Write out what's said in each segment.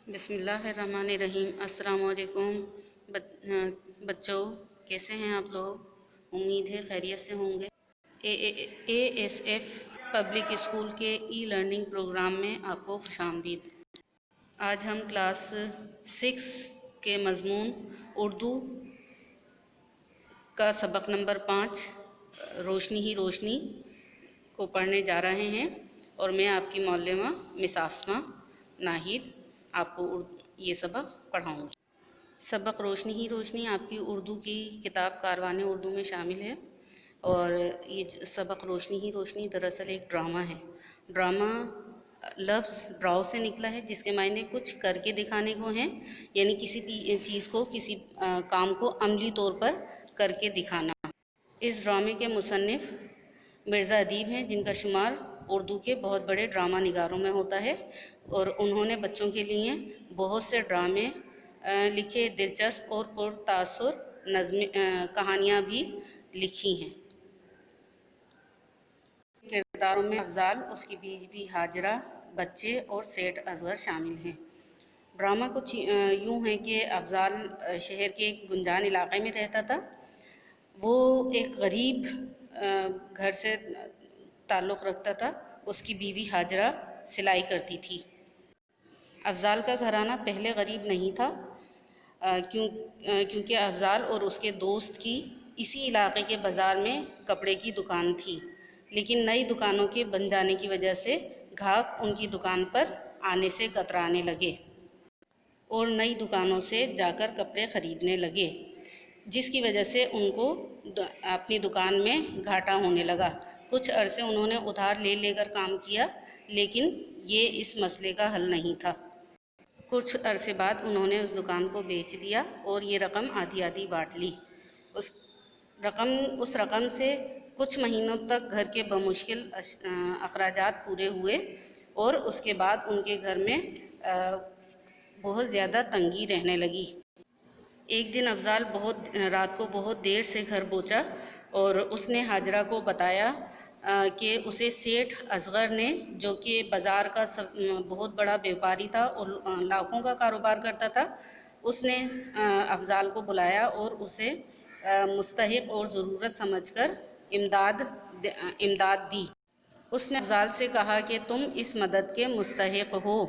بسم اللہ الرحمن الرحیم۔ السلام علیکم بچوں، کیسے ہیں آپ لوگ؟ امید ہے خیریت سے ہوں گے۔ A S F public school کے ای لرننگ پروگرام میں آپ کو خوش آمدید۔ آج ہم کلاس 6 کے مضمون اردو کا سبق نمبر 5 روشنی ہی روشنی کو پڑھنے جا رہے ہیں، اور میں آپ کی معلمہ مس آسمہ ناہید آپ کو یہ سبق پڑھاؤں گی۔ سبق روشنی ہی روشنی آپ کی اردو کی کتاب کاروان اردو میں شامل ہے، اور یہ سبق روشنی ہی روشنی دراصل ایک ڈرامہ ہے۔ ڈرامہ لفظ ڈراؤ سے نکلا ہے، جس کے معنی کچھ کر کے دکھانے کو ہیں، یعنی کسی چیز کو، کسی کام کو عملی طور پر کر کے دکھانا۔ اس ڈرامے کے مصنف مرزا ادیب ہیں، جن کا شمار اردو کے بہت بڑے ڈرامہ نگاروں میں ہوتا ہے، اور انہوں نے بچوں کے لیے بہت سے ڈرامے لکھے، دلچسپ اور پرتاثر کہانیاں بھی لکھی ہیں۔ کرداروں میں افضال، اس کی بیوی ہاجرہ، بچے اور سیٹھ اصغر شامل ہیں۔ ڈرامہ کچھ یوں ہے کہ افضال شہر کے ایک گنجان علاقے میں رہتا تھا۔ وہ ایک غریب گھر سے تعلق رکھتا تھا۔ اس کی بیوی ہاجرہ سلائی کرتی تھی۔ افضال کا گھرانہ پہلے غریب نہیں تھا، کیونکہ افضال اور اس کے دوست کی اسی علاقے کے بازار میں کپڑے کی دکان تھی، لیکن نئی دکانوں کے بن جانے کی وجہ سے گاہک ان کی دکان پر آنے سے کترانے لگے اور نئی دکانوں سے جا کر کپڑے خریدنے لگے، جس کی وجہ سے ان کو اپنی دکان میں گھاٹا ہونے لگا۔ کچھ عرصے انہوں نے ادھار لے کر کام کیا، لیکن یہ اس مسئلے کا حل نہیں تھا۔ کچھ عرصے بعد انہوں نے اس دکان کو بیچ دیا اور یہ رقم آدھی آدھی بانٹ لی۔ اس رقم سے کچھ مہینوں تک گھر کے بمشکل اخراجات پورے ہوئے، اور اس کے بعد ان کے گھر میں بہت زیادہ تنگی رہنے لگی۔ ایک دن افضال رات کو بہت دیر سے گھر پہنچا، اور اس نے ہاجرہ کو بتایا کہ اسے سیٹھ اصغر نے، جو کہ بازار کا بہت بڑا بیوپاری تھا اور لاکھوں کا کاروبار کرتا تھا، اس نے افضال کو بلایا اور اسے مستحق اور ضرورت سمجھ کر امداد دی۔ اس نے افضال سے کہا کہ تم اس مدد کے مستحق ہو۔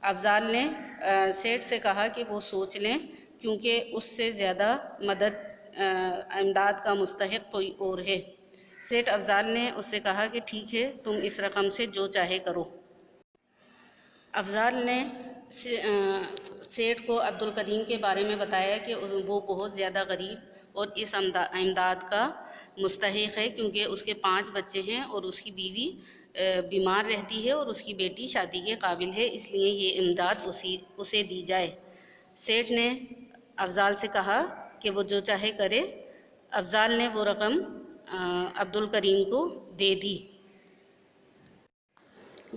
افضال نے سیٹھ سے کہا کہ وہ سوچ لیں، کیونکہ اس سے زیادہ امداد کا مستحق کوئی اور ہے۔ سیٹھ افضال نے اس سے کہا کہ ٹھیک ہے، تم اس رقم سے جو چاہے کرو۔ افضال نے سیٹھ کو عبدالکریم کے بارے میں بتایا کہ وہ بہت زیادہ غریب اور اس امداد کا مستحق ہے، کیونکہ اس کے 5 بچے ہیں اور اس کی بیوی بیمار رہتی ہے اور اس کی بیٹی شادی کے قابل ہے، اس لیے یہ امداد اسے دی جائے۔ سیٹھ نے افضال سے کہا کہ وہ جو چاہے کرے۔ افضال نے وہ رقم عبدالکریم کو دے دی۔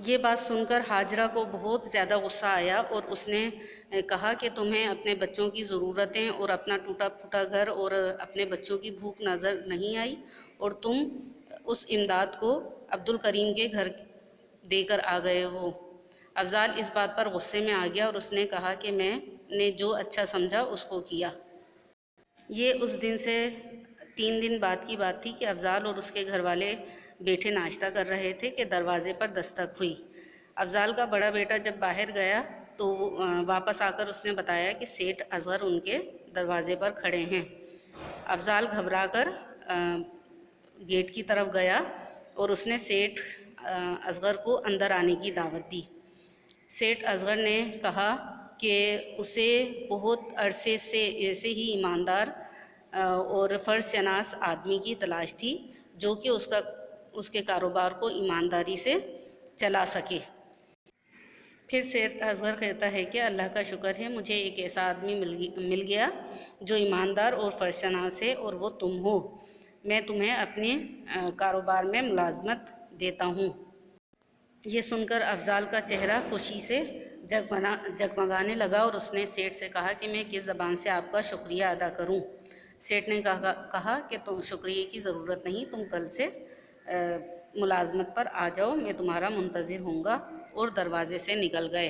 یہ بات سن کر ہاجرہ کو بہت زیادہ غصہ آیا، اور اس نے کہا کہ تمہیں اپنے بچوں کی ضرورتیں اور اپنا ٹوٹا پھوٹا گھر اور اپنے بچوں کی بھوک نظر نہیں آئی، اور تم اس امداد کو عبدالکریم کے گھر دے کر آ گئے ہو۔ افضال اس بات پر غصے میں آ گیا اور اس نے کہا کہ میں نے جو اچھا سمجھا اس کو کیا۔ یہ اس دن سے 3 دن بعد کی بات تھی کہ افضال اور اس کے گھر والے بیٹھے ناشتہ کر رہے تھے کہ دروازے پر دستک ہوئی۔ افضال کا بڑا بیٹا جب باہر گیا تو واپس آ کر اس نے بتایا کہ سیٹھ اصغر ان کے دروازے پر کھڑے ہیں۔ افضال گھبرا کر گیٹ کی طرف گیا اور اس نے سیٹھ اصغر کو اندر آنے کی دعوت دی۔ سیٹھ اصغر نے کہا کہ اسے بہت عرصے سے ایسے ہی ایماندار اور فرض شناس آدمی کی تلاش تھی، جو کہ اس کے کاروبار کو ایمانداری سے چلا سکے۔ پھر سیٹھ اصغر کہتا ہے کہ اللہ کا شکر ہے، مجھے ایک ایسا آدمی مل گیا جو ایماندار اور فرض شناس ہے، اور وہ تم ہو۔ میں تمہیں اپنے کاروبار میں ملازمت دیتا ہوں۔ یہ سن کر افضال کا چہرہ خوشی سے جگمگانے لگا، اور اس نے سیٹھ سے کہا کہ میں کس زبان سے آپ کا شکریہ ادا کروں۔ سیٹھ نے کہا کہ تم شکریہ کی ضرورت نہیں، تم کل سے ملازمت پر آ جاؤ، میں تمہارا منتظر ہوں گا، اور دروازے سے نکل گئے۔